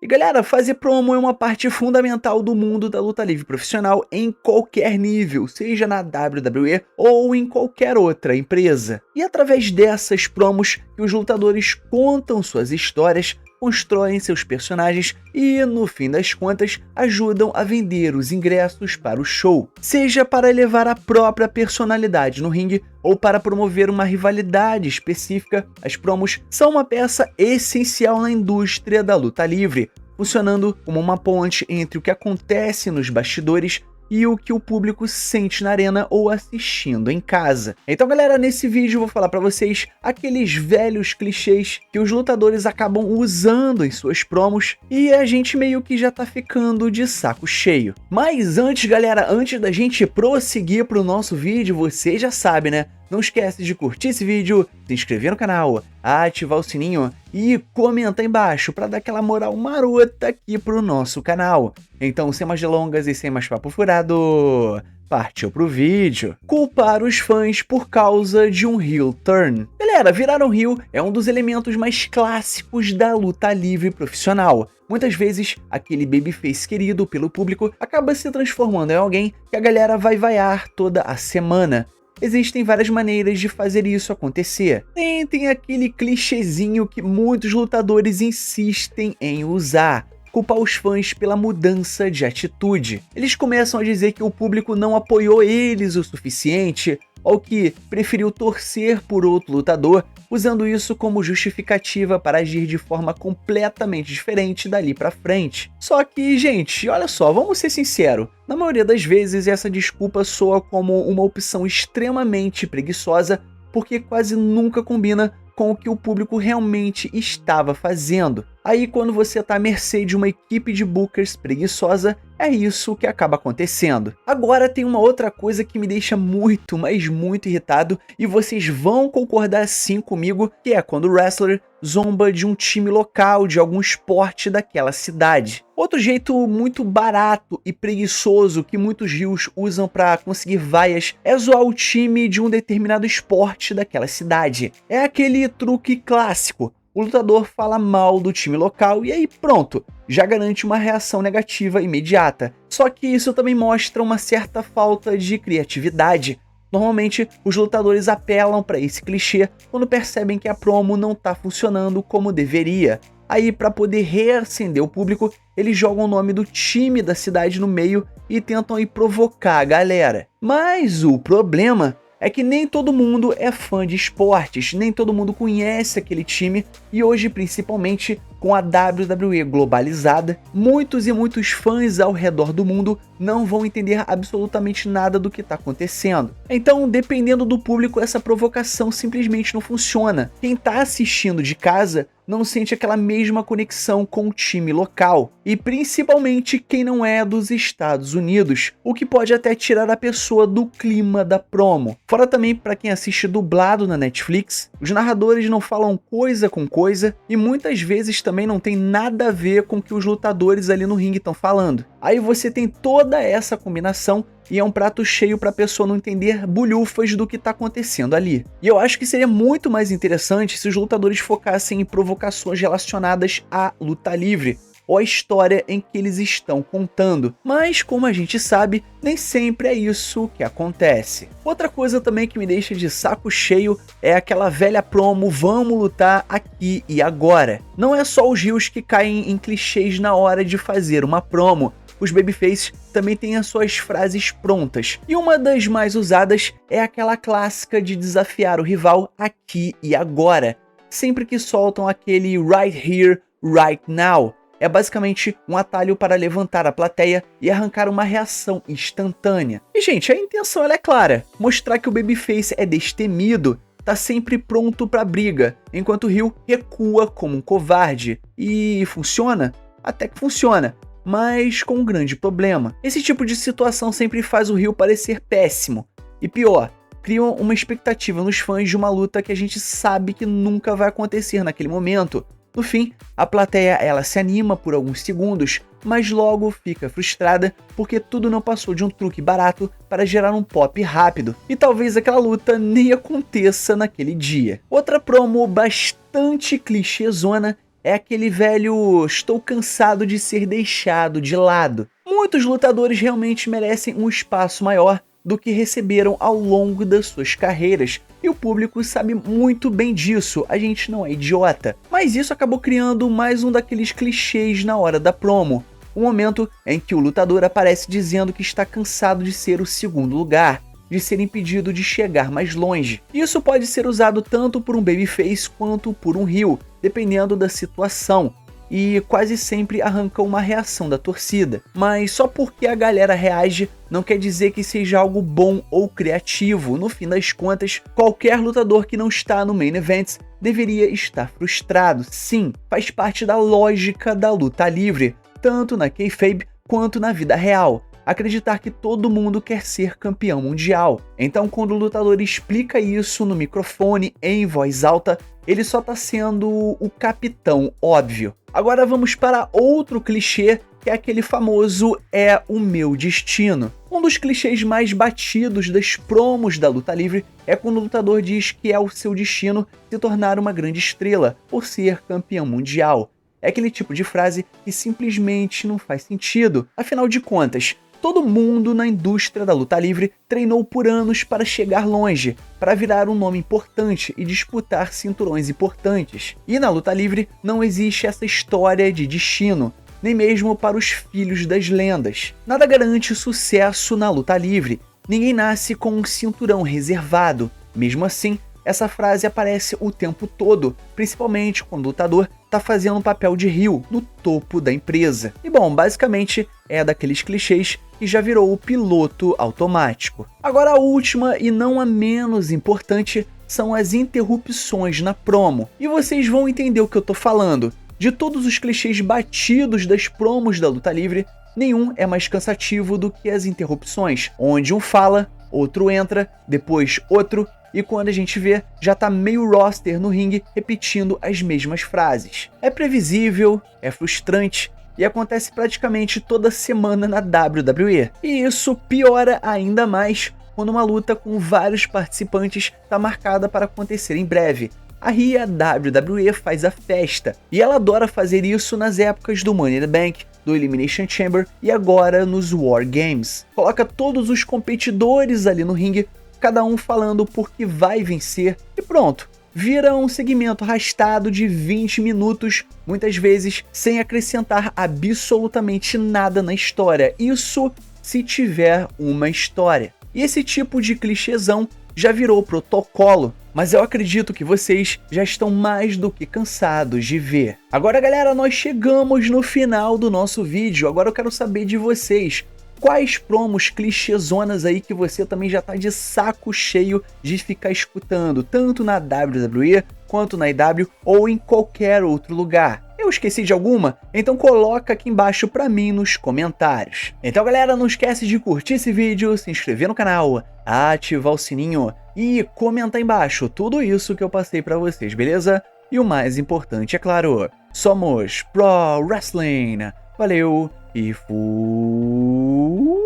E galera, fazer promo é uma parte fundamental do mundo da luta livre profissional em qualquer nível, seja na WWE ou em qualquer outra empresa. E através dessas promos que os lutadores contam suas histórias, constroem seus personagens e, no fim das contas, ajudam a vender os ingressos para o show, seja para elevar a própria personalidade no ringue ou para promover uma rivalidade específica. As promos são uma peça essencial na indústria da luta livre, funcionando como uma ponte entre o que acontece nos bastidores e o que o público sente na arena ou assistindo em casa. Então galera, nesse vídeo eu vou falar pra vocês aqueles velhos clichês que os lutadores acabam usando em suas promos e a gente meio que já tá ficando de saco cheio. Mas antes galera, antes da gente prosseguir pro nosso vídeo, você já sabe né? Não esquece de curtir esse vídeo, se inscrever no canal, ativar o sininho e comentar embaixo para dar aquela moral marota aqui pro nosso canal. Então, sem mais delongas e sem mais papo furado, partiu pro vídeo. Culpar os fãs por causa de um heel turn. Galera, virar um heel é um dos elementos mais clássicos da luta livre profissional. Muitas vezes, aquele babyface querido pelo público acaba se transformando em alguém que a galera vai vaiar toda a semana. Existem várias maneiras de fazer isso acontecer. Tem aquele clichêzinho que muitos lutadores insistem em usar: culpar os fãs pela mudança de atitude. Eles começam a dizer que o público não apoiou eles o suficiente, ou que preferiu torcer por outro lutador, usando isso como justificativa para agir de forma completamente diferente dali pra frente. Só que, gente, olha só, vamos ser sinceros, na maioria das vezes essa desculpa soa como uma opção extremamente preguiçosa, porque quase nunca combina com o que o público realmente estava fazendo. Aí quando você tá à mercê de uma equipe de bookers preguiçosa, é isso que acaba acontecendo. Agora tem uma outra coisa que me deixa muito, mas muito irritado, e vocês vão concordar sim comigo, que é quando o wrestler zomba de um time local, de algum esporte daquela cidade. Outro jeito muito barato e preguiçoso que muitos heels usam para conseguir vaias é zoar o time de um determinado esporte daquela cidade. É aquele truque clássico: o lutador fala mal do time local e aí pronto, já garante uma reação negativa imediata. Só que isso também mostra uma certa falta de criatividade. Normalmente, os lutadores apelam para esse clichê quando percebem que a promo não tá funcionando como deveria. Aí, para poder reacender o público, eles jogam o nome do time da cidade no meio e tentam aí provocar a galera. Mas o problema é que nem todo mundo é fã de esportes, nem todo mundo conhece aquele time, e hoje, principalmente com a WWE globalizada, muitos fãs ao redor do mundo não vão entender absolutamente nada do que está acontecendo. Então, dependendo do público, essa provocação simplesmente não funciona. Quem está assistindo de casa não sente aquela mesma conexão com o time local, e principalmente quem não é dos Estados Unidos, o que pode até tirar a pessoa do clima da promo. Fora também para quem assiste dublado na Netflix, os narradores não falam coisa com coisa e muitas vezes também não tem nada a ver com o que os lutadores ali no ringue estão falando. Aí você tem toda essa combinação e é um prato cheio para a pessoa não entender bulhufas do que está acontecendo ali. E eu acho que seria muito mais interessante se os lutadores focassem em provocações relacionadas à luta livre, ou a história em que eles estão contando. Mas, como a gente sabe, nem sempre é isso que acontece. Outra coisa também que me deixa de saco cheio é aquela velha promo "vamos lutar aqui e agora". Não é só os heels que caem em clichês na hora de fazer uma promo. Os babyface também têm as suas frases prontas, e uma das mais usadas é aquela clássica de desafiar o rival aqui e agora, sempre que soltam aquele "right here, right now". É basicamente um atalho para levantar a plateia e arrancar uma reação instantânea. E gente, a intenção ela é clara: mostrar que o babyface é destemido, tá sempre pronto pra briga, enquanto o heel recua como um covarde. E funciona? Até que funciona, mas com um grande problema. Esse tipo de situação sempre faz o heel parecer péssimo. E pior, criam uma expectativa nos fãs de uma luta que a gente sabe que nunca vai acontecer naquele momento. No fim, a plateia ela se anima por alguns segundos, mas logo fica frustrada porque tudo não passou de um truque barato para gerar um pop rápido, e talvez aquela luta nem aconteça naquele dia. Outra promo bastante clichêzona é aquele velho "estou cansado de ser deixado de lado". Muitos lutadores realmente merecem um espaço maior do que receberam ao longo das suas carreiras, e o público sabe muito bem disso, a gente não é idiota. Mas isso acabou criando mais um daqueles clichês na hora da promo, o momento em que o lutador aparece dizendo que está cansado de ser o segundo lugar, de ser impedido de chegar mais longe. Isso pode ser usado tanto por um babyface quanto por um heel, dependendo da situação, e quase sempre arranca uma reação da torcida. Mas só porque a galera reage não quer dizer que seja algo bom ou criativo. No fim das contas, qualquer lutador que não está no Main Event deveria estar frustrado. Sim, faz parte da lógica da luta livre, tanto na kayfabe quanto na vida real. Acreditar que todo mundo quer ser campeão mundial. Então, quando o lutador explica isso no microfone em voz alta, ele só tá sendo o capitão, óbvio. Agora vamos para outro clichê, que é aquele famoso "é o meu destino". Um dos clichês mais batidos das promos da luta livre é quando o lutador diz que é o seu destino se tornar uma grande estrela, por ser campeão mundial. É aquele tipo de frase que simplesmente não faz sentido. Afinal de contas, todo mundo na indústria da luta livre treinou por anos para chegar longe, para virar um nome importante e disputar cinturões importantes. E na luta livre não existe essa história de destino, nem mesmo para os filhos das lendas. Nada garante sucesso na luta livre, ninguém nasce com um cinturão reservado. Mesmo assim, essa frase aparece o tempo todo, principalmente quando o lutador tá fazendo um papel de heel no topo da empresa. E bom, basicamente é daqueles clichês que já virou o piloto automático. Agora a última e não a menos importante são as interrupções na promo. E vocês vão entender o que eu tô falando. De todos os clichês batidos das promos da luta livre, nenhum é mais cansativo do que as interrupções, onde um fala, outro entra, depois outro, e quando a gente vê, já tá meio roster no ringue repetindo as mesmas frases. É previsível, é frustrante e acontece praticamente toda semana na WWE. E isso piora ainda mais quando uma luta com vários participantes tá marcada para acontecer em breve. Aí a WWE faz a festa, e ela adora fazer isso nas épocas do Money in the Bank, do Elimination Chamber e agora nos War Games. Coloca todos os competidores ali no ringue, cada um falando por que vai vencer, e pronto. Vira um segmento arrastado de 20 minutos, muitas vezes sem acrescentar absolutamente nada na história. Isso se tiver uma história. E esse tipo de clichêzão já virou protocolo, mas eu acredito que vocês já estão mais do que cansados de ver. Agora, galera, nós chegamos no final do nosso vídeo. Agora eu quero saber de vocês. Quais promos clichêzonas aí que você também já tá de saco cheio de ficar escutando, tanto na WWE quanto na IW ou em qualquer outro lugar? Eu esqueci de alguma? Então coloca aqui embaixo pra mim nos comentários. Então, galera, não esquece de curtir esse vídeo, se inscrever no canal, ativar o sininho e comentar embaixo tudo isso que eu passei pra vocês, beleza? E o mais importante, é claro, somos Pro Wrestling. Valeu e fui!